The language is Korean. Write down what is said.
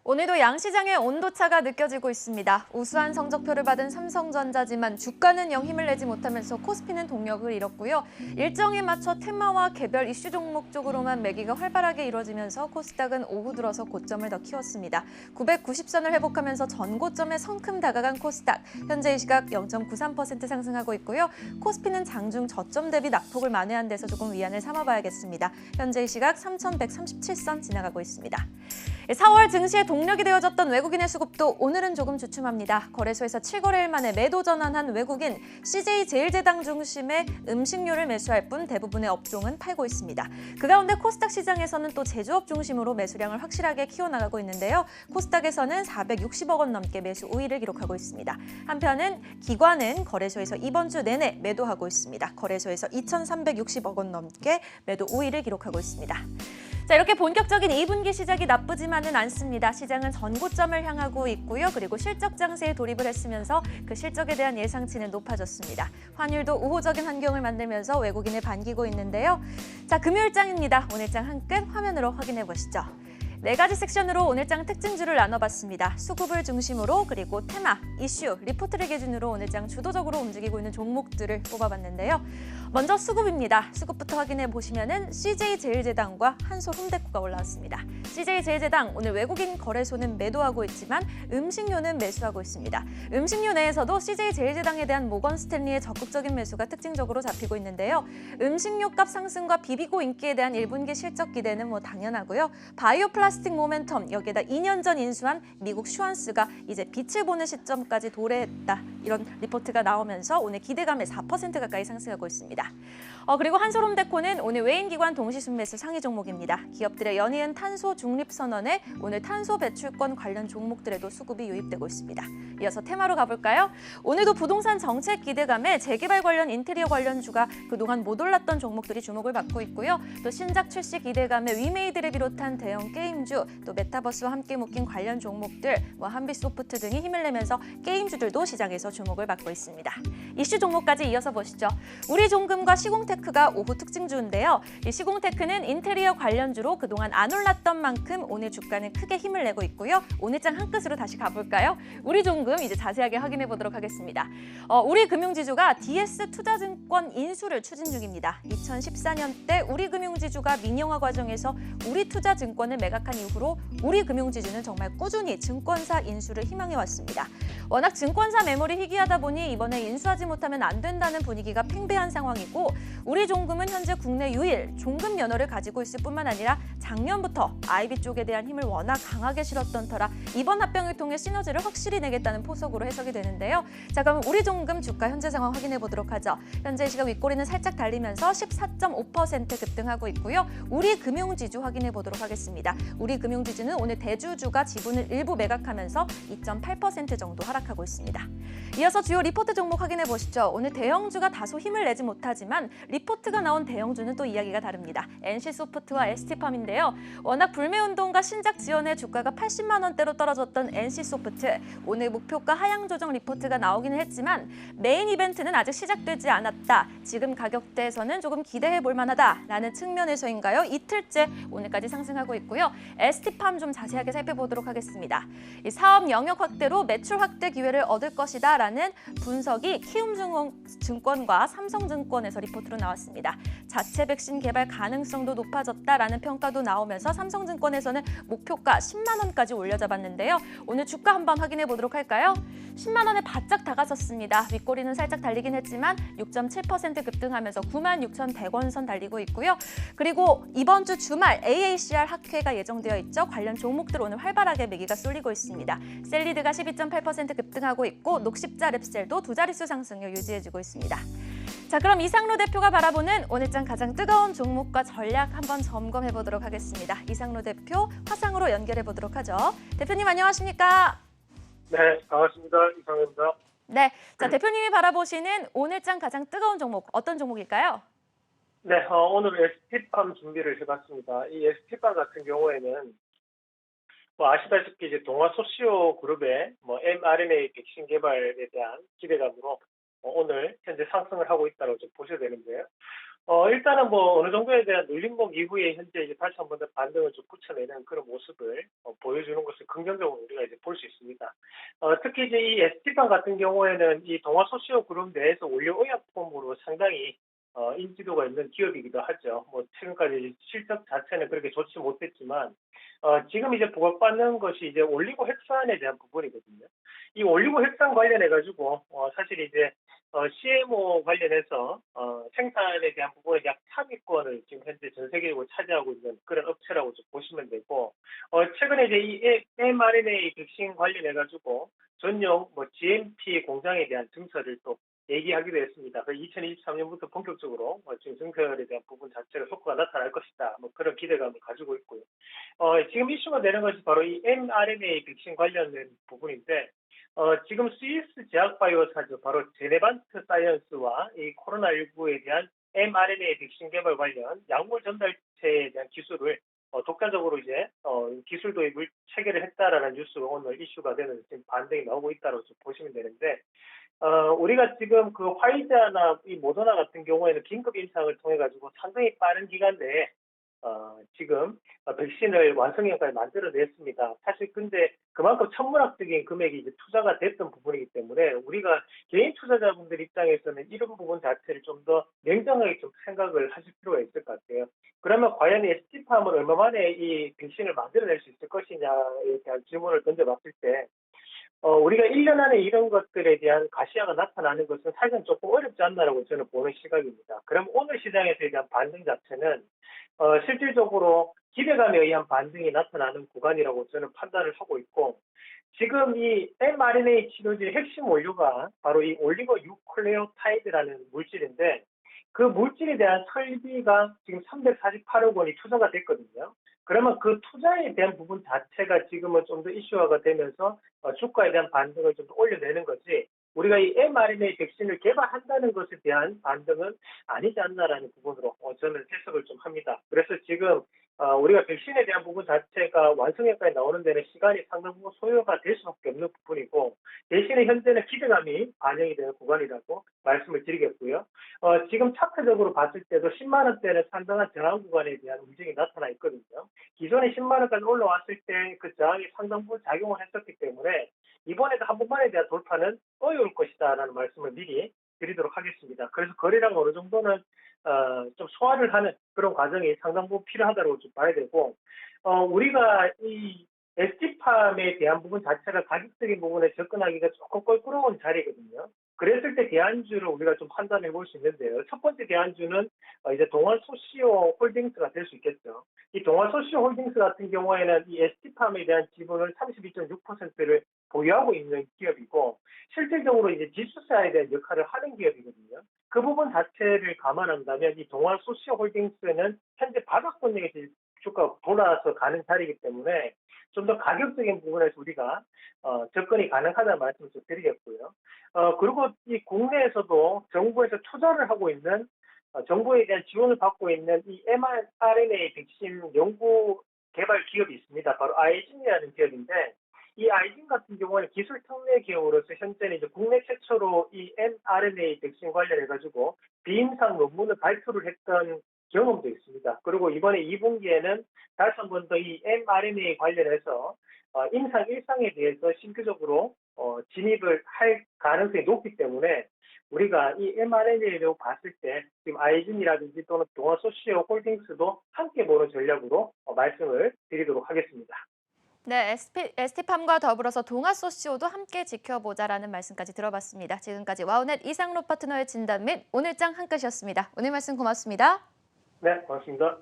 오늘도 양시장의 온도차가 느껴지고 있습니다. 우수한 성적표를 받은 삼성전자지만 주가는 영 힘을 내지 못하면서 코스피는 동력을 잃었고요. 일정에 맞춰 테마와 개별 이슈 종목 쪽으로만 매기가 활발하게 이루어지면서 코스닥은 오후 들어서 고점을 더 키웠습니다. 990선을 회복하면서 전고점에 성큼 다가간 코스닥. 현재 이 시각 0.93% 상승하고 있고요. 코스피는 장중 저점 대비 낙폭을 만회한 데서 조금 위안을 삼아봐야겠습니다. 현재 이 시각 3,137선 지나가고 있습니다. 4월 증시의 동력이 되어졌던 외국인의 수급도 오늘은 조금 주춤합니다. 거래소에서 7거래일 만에 매도 전환한 외국인, CJ제일제당 중심의 음식료를 매수할 뿐 대부분의 업종은 팔고 있습니다. 그 가운데 코스닥 시장에서는 또 제조업 중심으로 매수량을 확실하게 키워나가고 있는데요. 코스닥에서는 460억 원 넘게 매수 우위를 기록하고 있습니다. 한편은 기관은 거래소에서 이번 주 내내 매도하고 있습니다. 거래소에서 2,360억 원 넘게 매도 우위를 기록하고 있습니다. 자, 이렇게 본격적인 2분기 시작이 나쁘지만은 않습니다. 시장은 전고점을 향하고 있고요. 그리고 실적 장세에 돌입을 했으면서 그 실적에 대한 예상치는 높아졌습니다. 환율도 우호적인 환경을 만들면서 외국인을 반기고 있는데요. 자, 금요일장입니다. 오늘장 한 끗 화면으로 확인해 보시죠. 4가지 섹션으로 오늘장 특징주를 나눠봤습니다. 수급을 중심으로 그리고 테마, 이슈, 리포트를 기준으로 오늘장 주도적으로 움직이고 있는 종목들을 뽑아봤는데요. 먼저 수급입니다. 수급부터 확인해 보시면은 CJ제일제당과 한솔홈데코가 올라왔습니다. CJ제일제당 오늘 외국인 거래소는 매도하고 있지만 음식료는 매수하고 있습니다. 음식료 내에서도 CJ제일제당에 대한 모건스탠리의 적극적인 매수가 특징적으로 잡히고 있는데요. 음식료값 상승과 비비고 인기에 대한 1분기 실적 기대는 당연하고요. 바이오 플라스틱 모멘텀, 여기에다 2년 전 인수한 미국 슈완스가 이제 빛을 보는 시점까지 도래했다. 이런 리포트가 나오면서 오늘 기대감에 4% 가까이 상승하고 있습니다. 그리고 한솔홈데코는 오늘 외인기관 동시순매수 상위 종목입니다. 기업들의 연이은 탄소 중립 선언에 오늘 탄소 배출권 관련 종목들에도 수급이 유입되고 있습니다. 이어서 테마로 가볼까요? 오늘도 부동산 정책 기대감에 재개발 관련 인테리어 관련주가 그동안 못 올랐던 종목들이 주목을 받고 있고요. 또 신작 출시 기대감에 위메이드를 비롯한 대형 게임주, 또 메타버스와 함께 묶인 관련 종목들, 한빛소프트 등이 힘을 내면서 게임주들도 시장에서 주목을 받고 있습니다. 이슈 종목까지 이어서 보시죠. 우리종금과 시공테크가 오후 특징주인데요. 이 시공테크는 인테리어 관련주로 그동안 안 올랐던 만큼 오늘 주가는 크게 힘을 내고 있고요. 오늘장 한 끝으로 다시 가볼까요? 우리종금 이제 자세하게 확인해 보도록 하겠습니다. 우리금융지주가 DS투자증권 인수를 추진 중입니다. 2014년대 우리금융지주가 민영화 과정에서 우리투자증권을 매각한 이후로 우리금융지주는 정말 꾸준히 증권사 인수를 희망해 왔습니다. 워낙 증권사 매물이 희귀하다 보니 이번에 인수하지 못하면 안 된다는 분위기가 팽배한 상황이고 우리종금은 현재 국내 유일 종금 면허를 가지고 있을 뿐만 아니라 작년부터 IB 쪽에 대한 힘을 워낙 강하게 실었던 터라 이번 합병을 통해 시너지를 확실히 내겠다는 포석으로 해석이 되는데요. 자, 그럼 우리종금 주가 현재 상황 확인해 보도록 하죠. 현재 이 시각 윗꼬리는 살짝 달리면서 14.5% 급등하고 있고요. 우리금융지주 확인해 보도록 하겠습니다. 우리금융지주는 오늘 대주주가 지분을 일부 매각하면서 2.8% 정도 하락하고 있습니다. 이어서 주요 리포트 종목 확인해 보시죠. 오늘 대형주가 다소 힘을 내지 못하지만 리포트가 나온 대형주는 또 이야기가 다릅니다. NC소프트와 ST팜인데요. 워낙 불매운동과 신작 지원에 주가가 80만 원대로 떨어졌던 NC소프트. 오늘 목표가 하향 조정 리포트가 나오기는 했지만 메인 이벤트는 아직 시작되지 않았다. 지금 가격대에서는 조금 기대해 볼 만하다라는 측면에서인가요? 이틀째 오늘까지 상승하고 있고요. ST팜 좀 자세하게 살펴보도록 하겠습니다. 이 사업 영역 확대로 매출 확대 기회를 얻을 것이다라는 분석이 키움증권과 삼성증권에서 리포트로 나왔습니다. 자체 백신 개발 가능성도 높아졌다라는 평가도 나오면서 삼성증권에서는 목표가 10만 원까지 올려잡았는데요. 오늘 주가 한번 확인해 보도록 할까요? 10만 원에 바짝 다가섰습니다. 윗꼬리는 살짝 달리긴 했지만 6.7% 급등하면서 96,100원 선 달리고 있고요. 그리고 이번 주 주말 AACR 학회가 예정되어 있죠. 관련 종목들 오늘 활발하게 매기가 쏠리고 있습니다. 셀리드가 12.8% 급등하고 있고 녹십자 랩셀도 두 자릿수 상승률 유지해주고 있습니다. 자, 그럼 이상로 대표가 바라보는 오늘장 가장 뜨거운 종목과 전략 한번 점검해 보도록 하겠습니다. 이상로 대표 화상으로 연결해 보도록 하죠. 대표님 안녕하십니까? 네, 반갑습니다. 이상입니다. 네, 자 대표님이 바라보시는 오늘장 가장 뜨거운 종목 어떤 종목일까요? 네, 오늘 ST팜 준비를 해봤습니다. 이 ST팜 같은 경우에는 아시다시피 이제 동아소시오 그룹의 mRNA 백신 개발에 대한 기대감으로 오늘 현재 상승을 하고 있다고 좀 보셔야 되는데요. 일단은 뭐 어느 정도에 대한 눌림목 이후에 현재 이제 다시 한번 더 반등을 좀 굳혀내는 그런 모습을 보여주는 것을 긍정적으로 우리가 이제 볼 수 있습니다. 특히 이제 이 ST팜 같은 경우에는 이 동아 소시오 그룹 내에서 원료의약품으로 상당히 인지도가 있는 기업이기도 하죠. 뭐 최근까지 실적 자체는 그렇게 좋지 못했지만 지금 이제 부각받는 것이 이제 올리고 핵산에 대한 부분이거든요. 이 올리고 핵산 관련해 가지고 사실 이제 CMO 관련해서 생산에 대한 부분에 약 3위권을 지금 현재 전 세계적으로 차지하고 있는 그런 업체라고 좀 보시면 되고, 최근에 이제 이 mRNA 백신 관련해 가지고 전용 뭐 GMP 공장에 대한 증설을 또 얘기하기도 했습니다. 2023년부터 본격적으로 지금 증설에 대한 부분 자체가 효과가 나타날 것이다. 뭐 그런 기대감을 가지고 있고요. 지금 이슈가 되는 것이 바로 이 mRNA 백신 관련된 부분인데, 지금 스위스 제약바이오사죠. 바로 제네반트 사이언스와 이 코로나19에 대한 mRNA 백신 개발 관련 약물 전달체에 대한 기술을 독자적으로 이제 기술 도입을 체결을 했다라는 뉴스가 오늘 이슈가 되는 지금 반등이 나오고 있다고 좀 보시면 되는데, 우리가 지금 그 화이자나 이 모더나 같은 경우에는 긴급 인상을 통해 가지고 상당히 빠른 기간 내에 지금 백신을 완성형까지 만들어냈습니다. 사실 근데 그만큼 천문학적인 금액이 이제 투자가 됐던 부분이기 때문에 우리가 개인 투자자분들 입장에서는 이런 부분 자체를 좀 더 냉정하게 좀 생각을 하실 필요가 있을 것 같아요. 그러면 과연 ST팜은 얼마 만에 이 백신을 만들어낼 수 있을 것이냐에 대한 질문을 던져봤을 때 우리가 1년 안에 이런 것들에 대한 가시화가 나타나는 것은 사실은 조금 어렵지 않나라고 저는 보는 시각입니다. 그럼 오늘 시장에서에 대한 반등 자체는 실질적으로 기대감에 의한 반등이 나타나는 구간이라고 저는 판단을 하고 있고, 지금 이 mRNA 치료제의 핵심 원료가 바로 이 올리고 유클레오타이드라는 물질인데, 그 물질에 대한 설비가 지금 348억 원이 투자가 됐거든요. 그러면 그 투자에 대한 부분 자체가 지금은 좀 더 이슈화가 되면서 주가에 대한 반등을 좀 더 올려내는 거지, 우리가 이 mRNA 백신을 개발한다는 것에 대한 반등은 아니지 않나라는 부분으로 저는 해석을 좀 합니다. 그래서 지금 우리가 백신에 대한 부분 자체가 완성형까지 나오는 데는 시간이 상당 부분 소요가 될 수밖에 없는 부분이고, 대신에 현재는 기대감이 반영이 되는 구간이라고 말씀을 드리겠고요. 지금 차트적으로 봤을 때도 10만 원대는 상당한 저항 구간에 대한 움직임이 나타나 있거든요. 기존에 10만 원까지 올라왔을 때 그 저항이 상당 부분 작용을 했었기 때문에 이번에도 한 번만에 대한 돌파는 어려울 것이다라는 말씀을 미리 드리도록 하겠습니다. 그래서 거래량 어느 정도는 좀 소화를 하는 그런 과정이 상당 부분 필요하다고 좀 봐야 되고, 우리가 이 ST팜에 대한 부분 자체가 가격적인 부분에 접근하기가 조금 껄끄러운 자리거든요. 그랬을 때 대안주를 우리가 좀 판단해 볼 수 있는데요. 첫 번째 대안주는 이제 동아 소시오 홀딩스가 될 수 있겠죠. 이 동아 소시오 홀딩스 같은 경우에는 이 ST팜에 대한 지분을 32.6%를 보유하고 있는 기업이고, 실질적으로 이제 지수사에 대한 역할을 하는 기업이거든요. 그 부분 자체를 감안한다면 이 동아 소시오 홀딩스는 현재 바닥권역에 주가가 돌아서 가는 자리이기 때문에 좀 더 가격적인 부분에서 우리가 접근이 가능하다는 말씀을 좀 드리겠고요. 그리고 이 국내에서도 정부에서 투자를 하고 있는 정부에 대한 지원을 받고 있는 이 mRNA 백신 연구 개발 기업이 있습니다. 바로 아이진이라는 기업인데, 이 아이진 같은 경우는 기술 특례 기업으로서 현재는 이제 국내 최초로 이 mRNA 백신 관련해 가지고 비임상 논문을 발표를 했던 경험도 있습니다. 그리고 이번에 2분기에는 다시 한 번 더 이 mRNA 관련해서 임상 1상에 대해서 신규적으로 진입을 할 가능성이 높기 때문에 우리가 이 mRNA를 봤을 때 지금 아이진이라든지 또는 동아소시오 홀딩스도 함께 보는 전략으로 말씀을 드리도록 하겠습니다. 네, ST팜과 더불어서 동아소시오도 함께 지켜보자라는 말씀까지 들어봤습니다. 지금까지 와우넷 이상로 파트너의 진단 및 오늘장 한 끝이었습니다. 오늘 말씀 고맙습니다. 네, 고맙습니다.